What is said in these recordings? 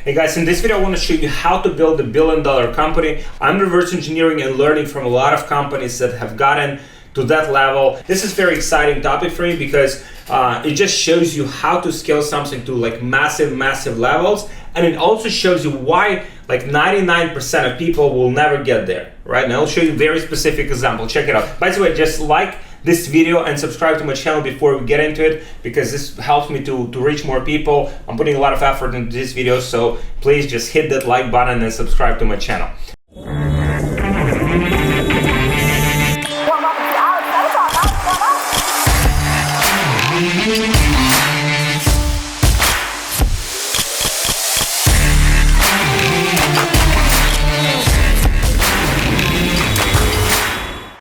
Hey guys, in this video I want to show you how to build a billion-dollar company. I'm reverse engineering and learning from a lot of companies that have gotten to that level. This is a very exciting topic for me because it just shows you how to scale something to like massive levels, and it also shows you why like 99% of people will never get there, right? And I'll show you a very specific example. Check it out. By the way, just like this video and subscribe to my channel before we get into it, because this helps me to reach more people. I'm putting a lot of effort into this video, so please just hit that like button and subscribe to my channel.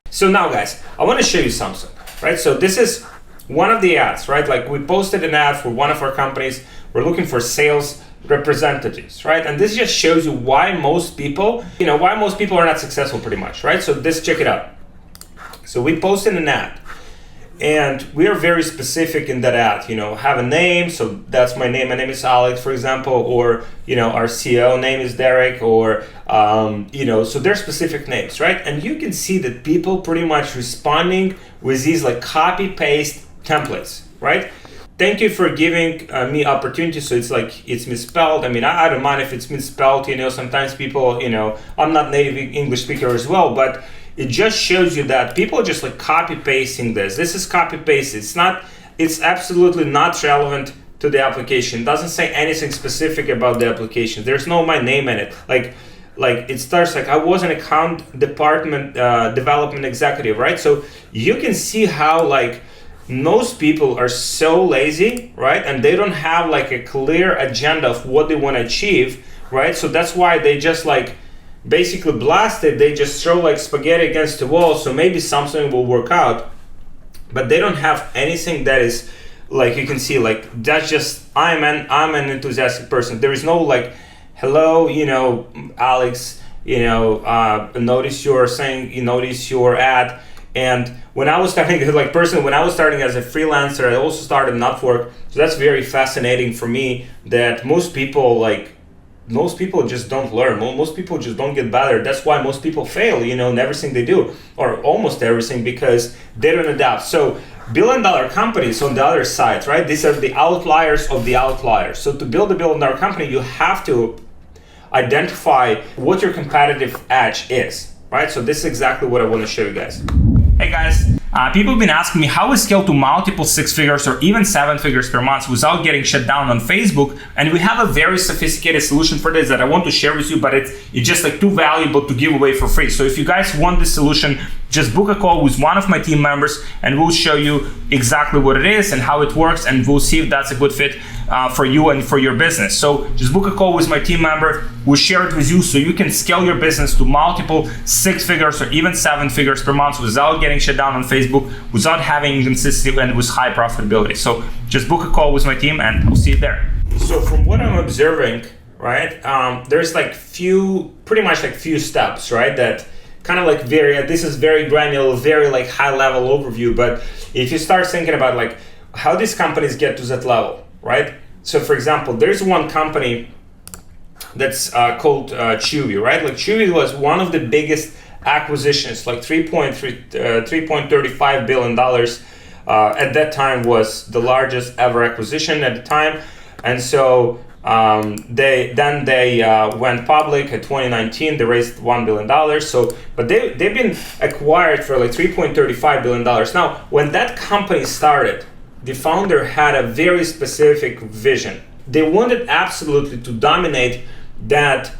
So now guys, I want to show you something, right? So this is one of the ads, right? Like we posted an ad for one of our companies. We're looking for sales representatives, right? And this just shows you why most people, why most people are not successful pretty much, right? So this, check it out. So we posted an ad and we are very specific in that ad, have a name. So that's my name. My name is Alex, for example, or, our CEO name is Derek, or, so they're specific names, right? And you can see that people pretty much responding with these like copy paste templates, right? Thank you for giving me opportunity. So it's like, it's misspelled. I mean, I don't mind if it's misspelled, sometimes people, I'm not native English speaker as well, but it just shows you that people are just like copy pasting this. This is copy paste. It's absolutely not relevant to the application. It doesn't say anything specific about the application. There's no my name in it. Like it starts like I was an account department development executive, right? So you can see how like most people are so lazy, right? And they don't have like a clear agenda of what they want to achieve, right? So that's why they just like basically blasted. They just throw like spaghetti against the wall, so maybe something will work out, but they don't have anything that is like, you can see like that's just I'm an enthusiastic person. There is no like, hello, Alex, notice your ad. And when I was starting when I was starting as a freelancer, I also started in Upwork. So that's very fascinating for me that most people just don't learn. Most people just don't get better. That's why most people fail, in everything they do, or almost everything, because they don't adapt. So billion-dollar companies on the other side, right? These are the outliers of the outliers. So to build a billion-dollar company, you have to identify what your competitive edge is, right? So this is exactly what I want to show you guys. Hey guys, people have been asking me how we scale to multiple 6 figures or even 7 figures per month without getting shut down on Facebook. And we have a very sophisticated solution for this that I want to share with you, but it's just like too valuable to give away for free. So if you guys want this solution, just book a call with one of my team members and we'll show you exactly what it is and how it works, and we'll see if that's a good fit for you and for your business. So just book a call with my team member. We'll share it with you so you can scale your business to multiple 6 figures or even 7 figures per month without getting shut down on Facebook, without having inconsistency, and with high profitability. So just book a call with my team and I'll see you there. So from what I'm observing, right, there's like pretty much few steps, right, that kind of like this is very granular, very like high level overview. But if you start thinking about like how these companies get to that level, right? So for example, there's one company that's called Chewy, right? Like Chewy was one of the biggest acquisitions, like $3.35 billion at that time, was the largest ever acquisition at the time. And so they went public in 2019. They raised $1 billion. But they've been acquired for like $3.35 billion. Now, when that company started, the founder had a very specific vision. They wanted absolutely to dominate that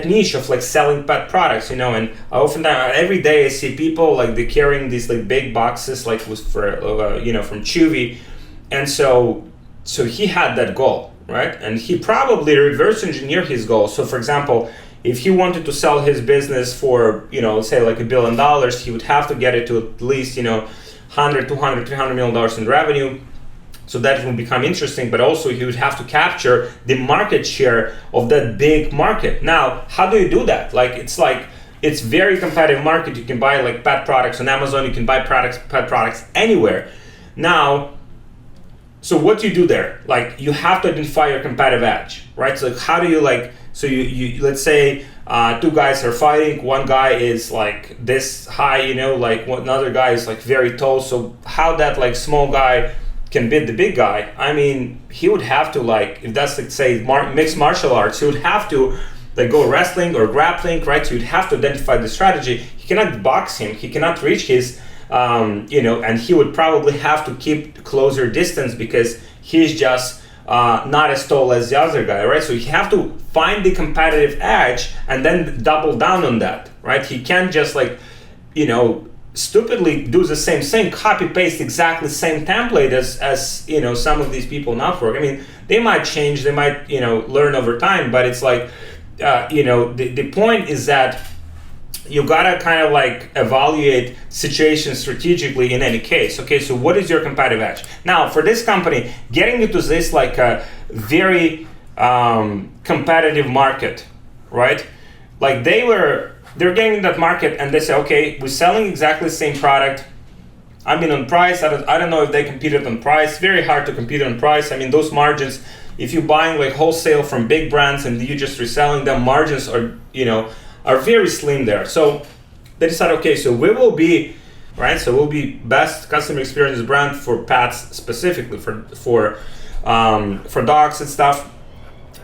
niche of like selling pet products, and every day I see people like they're carrying these like big boxes like from Chewy, and so he had that goal, right? And he probably reverse engineered his goal. So for example, if he wanted to sell his business for say like $1 billion, he would have to get it to at least 100, 200, $300 million in revenue. So that will become interesting, but also he would have to capture the market share of that big market. Now, how do you do that? It's very competitive market. You can buy like pet products on Amazon. You can buy pet products anywhere. Now, So what do you do there? Like, you have to identify your competitive edge, right? So how do you so you let's say two guys are fighting. One guy is like this high, like another guy is like very tall. So how that like small guy can beat the big guy? I mean, he would have to if that's like say mixed martial arts, he would have to go wrestling or grappling, right? So you'd have to identify the strategy. He cannot box him. He cannot reach his, and he would probably have to keep closer distance because he's just not as tall as the other guy, right? So you have to find the competitive edge and then double down on that, right? He can't just stupidly do the same thing, copy paste exactly the same template as some of these people in Upwork. I mean, they might change, they might learn over time, but it's like the point is that you gotta kind of evaluate situations strategically in any case. Okay, so what is your competitive edge? Now, for this company, getting into this a very competitive market, right? Like they're getting in that market and they say, okay, we're selling exactly the same product. I mean, on price, I don't know if they competed on price. Very hard to compete on price. I mean, those margins, if you're buying wholesale from big brands and you just reselling them, margins are very slim there. So they decide, okay, so we will be, right? So we'll be best customer experience brand for pets specifically, for dogs and stuff.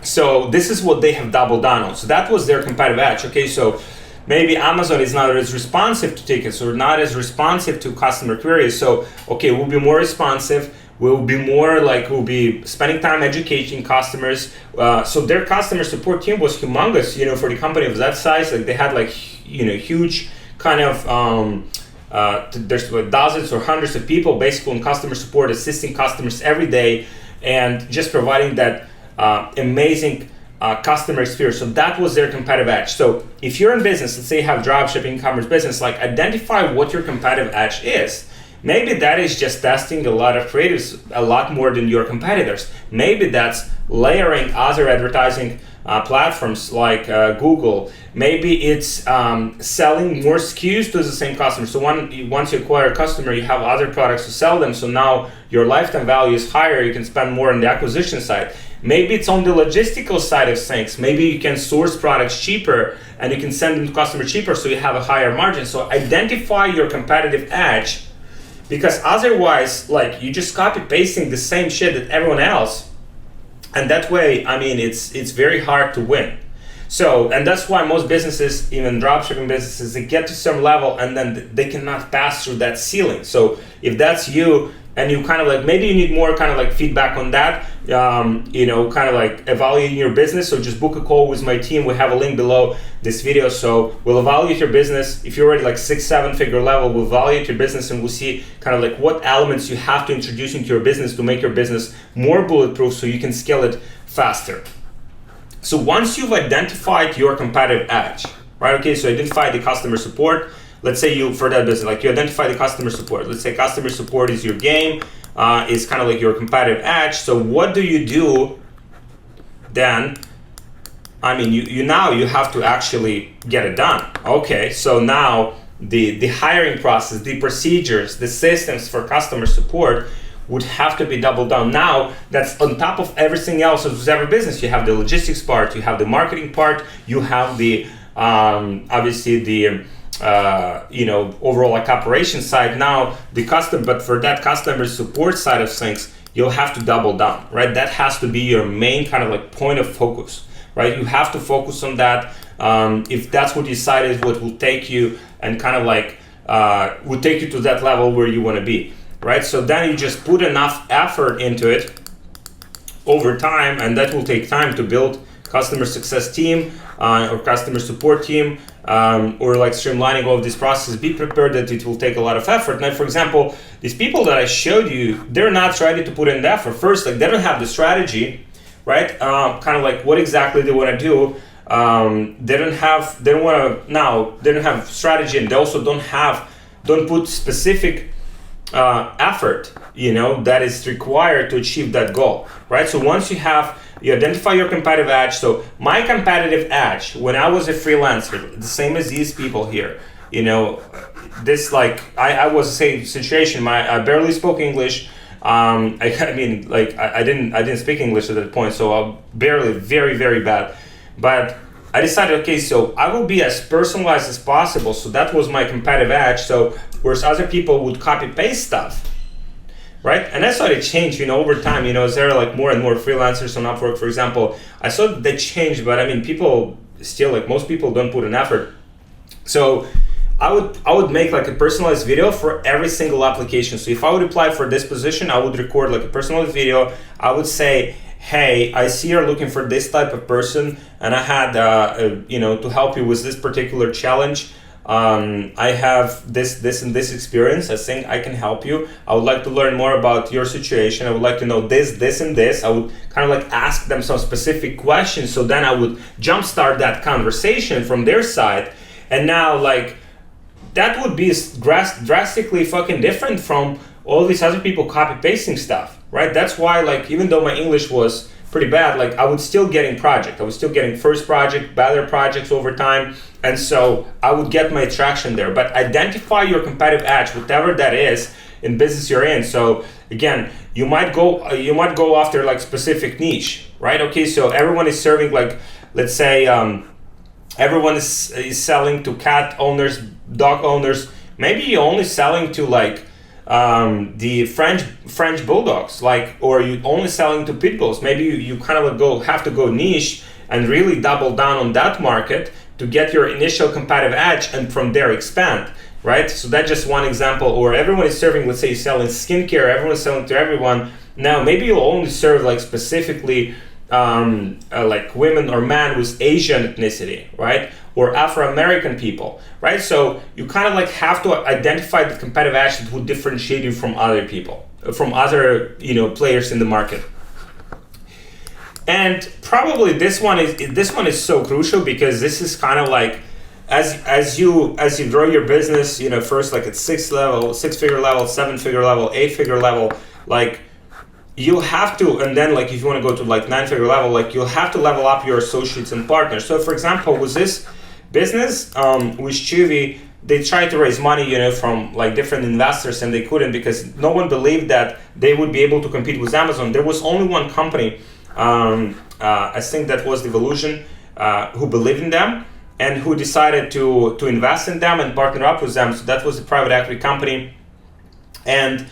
So this is what they have doubled down on. So that was their competitive edge. Okay, so maybe Amazon is not as responsive to tickets or not as responsive to customer queries. So, okay, we'll be more responsive. We'll be more we'll be spending time educating customers. So their customer support team was humongous, for the company of that size. They had huge kind of, there's dozens or hundreds of people basically in customer support, assisting customers every day and just providing that amazing customer experience. So that was their competitive edge. So if you're in business, let's say you have dropshipping, e-commerce business, identify what your competitive edge is. Maybe that is just testing a lot of creatives a lot more than your competitors. Maybe that's layering other advertising platforms like Google. Maybe it's selling more SKUs to the same customer. So once you acquire a customer, you have other products to sell them. So now your lifetime value is higher. You can spend more on the acquisition side. Maybe it's on the logistical side of things. Maybe you can source products cheaper and you can send them to customers cheaper so you have a higher margin. So identify your competitive edge, because otherwise, you just copy pasting the same shit that everyone else, and that way, I mean, it's very hard to win. So, and that's why most businesses, even dropshipping businesses, they get to some level and then they cannot pass through that ceiling. So, if that's you and you kind of maybe you need more kind of feedback on that, kind of evaluating your business. So just book a call with my team. We have a link below this video. So we'll evaluate your business. If you're already 6-7 figure level, we'll evaluate your business and we'll see kind of what elements you have to introduce into your business to make your business more bulletproof so you can scale it faster. So once you've identified your competitive edge, right? Okay, so identify the customer support. Let's say for that business, you identify the customer support. Let's say customer support is your game, is kind of your competitive edge. So what do you do then? I mean, you now you have to actually get it done. Okay, so now the hiring process, the procedures, the systems for customer support would have to be doubled down. Now that's on top of everything else of every business. You have the logistics part, you have the marketing part, you have the obviously the overall operations side. Now but for that customer support side of things, you'll have to double down, right? That has to be your main kind of point of focus, right? You have to focus on that. If that's what you decide is what will take you and kind of will take you to that level where you want to be, right? So then you just put enough effort into it over time, and that will take time to build customer success team or customer support team, or streamlining all of this process. Be prepared that it will take a lot of effort. Now, for example, these people that I showed you, they're not ready to put in the effort. First, they don't have the strategy, right? Kind of what exactly they want to do. They don't have strategy, and they also don't put specific effort, that is required to achieve that goal, right? So once you identify your competitive edge. So my competitive edge when I was a freelancer, the same as these people here, this I was the same situation. I barely spoke English. I mean, like I didn't speak English at that point, so I'm barely, very, very bad. But I decided, okay, so I will be as personalized as possible. So that was my competitive edge. So whereas other people would copy paste stuff, right? And I saw it change, over time. As there are like more and more freelancers on Upwork, for example, I saw that they changed, but I mean, people still, like most people don't put an effort. So I would make like a personalized video for every single application. So if I would apply for this position, I would record like a personalized video. I would say, hey, I see you're looking for this type of person, and I had, to help you with this particular challenge. I have this and this experience. I think I can help you. I would like to learn more about your situation. I would like to know this, and this. I would kind of like ask them some specific questions. So then I would jumpstart that conversation from their side. And now, like, that would be drastically fucking different from all these other people copy pasting stuff, right? That's why, like, even though my English was pretty bad, like I was still getting project. I was still getting first project, better projects over time. And so I would get my traction there. But identify your competitive edge, whatever that is in business you're in. So again, you might go after like specific niche, right? Okay, so everyone is serving, like, let's say everyone is selling to cat owners, dog owners. Maybe you're only selling to like the French bulldogs, like, or you only selling to pit bulls. Maybe you kind of have to go niche and really double down on that market to get your initial competitive edge, and from there expand, right? So that's just one example. Or everyone is serving, let's say, selling skincare, everyone's selling to everyone. Now maybe you'll only serve like specifically like women or men with Asian ethnicity, right? Or Afro-American people, right? So you kind of like have to identify the competitive edge that would differentiate you from other people, from other players in the market. And probably this one is so crucial, because this is kind of like as you grow your business, first like at 6-figure level, 7-figure level, 8-figure level, like you have to, and then like if you want to go to like 9-figure level, like you'll have to level up your associates and partners. So for example, with this business, with Chewy, they tried to raise money, from like different investors, and they couldn't, because no one believed that they would be able to compete with Amazon. There was only one company, I think that was Devolution, who believed in them and who decided to invest in them and partner up with them. So that was a private equity company, and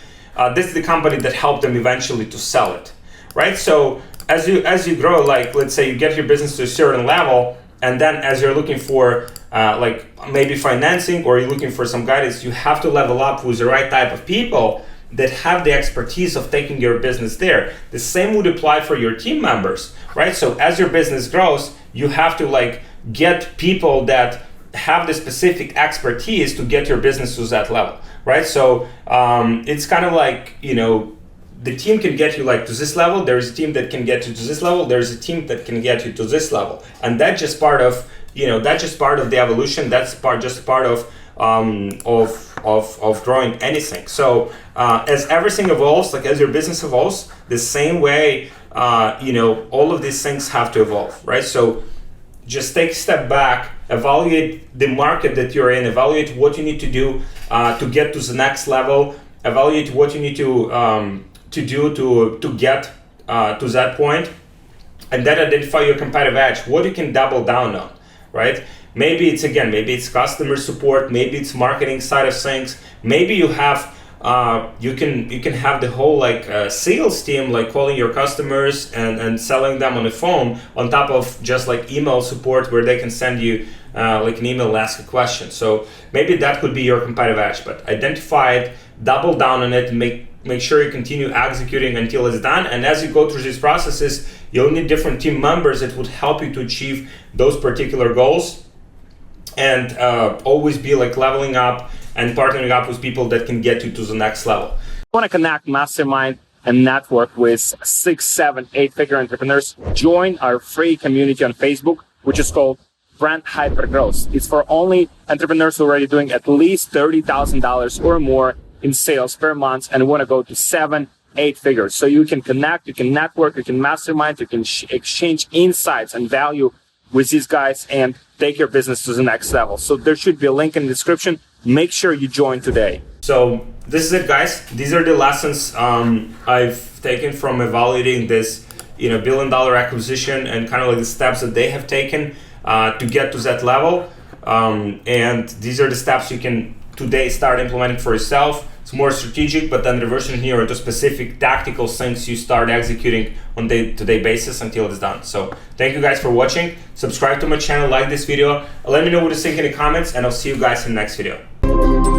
this is the company that helped them eventually to sell it, right? So as you grow, like let's say you get your business to a certain level, and then as you're looking for like maybe financing, or you're looking for some guidance, you have to level up with the right type of people that have the expertise of taking your business there. The same would apply for your team members, right? So as your business grows, you have to like get people that have the specific expertise to get your business to that level, right? So it's kind of like, the team can get you like to this level, there's a team that can get you to this level, there's a team that can get you to this level. And that's just part of, that's just part of the evolution, that's just part of growing anything. So as everything evolves, like as your business evolves, the same way, all of these things have to evolve, right? So just take a step back, evaluate the market that you're in, evaluate what you need to do to get to the next level, evaluate what you need to do to get to that point, and then identify your competitive edge, what you can double down on, right? Maybe it's customer support, maybe it's marketing side of things, maybe you have you can have the whole like sales team, like calling your customers and selling them on the phone, on top of just like email support where they can send you like an email, ask a question. So maybe that could be your competitive edge, but identify it, double down on it, make sure you continue executing until it's done. And as you go through these processes, you'll need different team members that would help you to achieve those particular goals, and always be like leveling up and partnering up with people that can get you to the next level. Want to connect, mastermind, and network with 6, 7, 8-figure entrepreneurs? Join our free community on Facebook, which is called Brand Hypergrowth. It's for only entrepreneurs who are already doing at least $30,000 or more in sales per month and want to go to 7, 8 figures. So you can connect, you can network, you can mastermind, you can exchange insights and value with these guys and take your business to the next level. So there should be a link in the description. Make sure you join today. So this is it, guys. These are the lessons I've taken from evaluating this, $1 billion acquisition, and kind of like the steps that they have taken to get to that level. And these are the steps you can today start implementing for yourself. It's more strategic, but then the version here are the specific tactical things you start executing on day-to-day basis until it's done. So thank you guys for watching. Subscribe to my channel, like this video, let me know what you think in the comments, and I'll see you guys in the next video.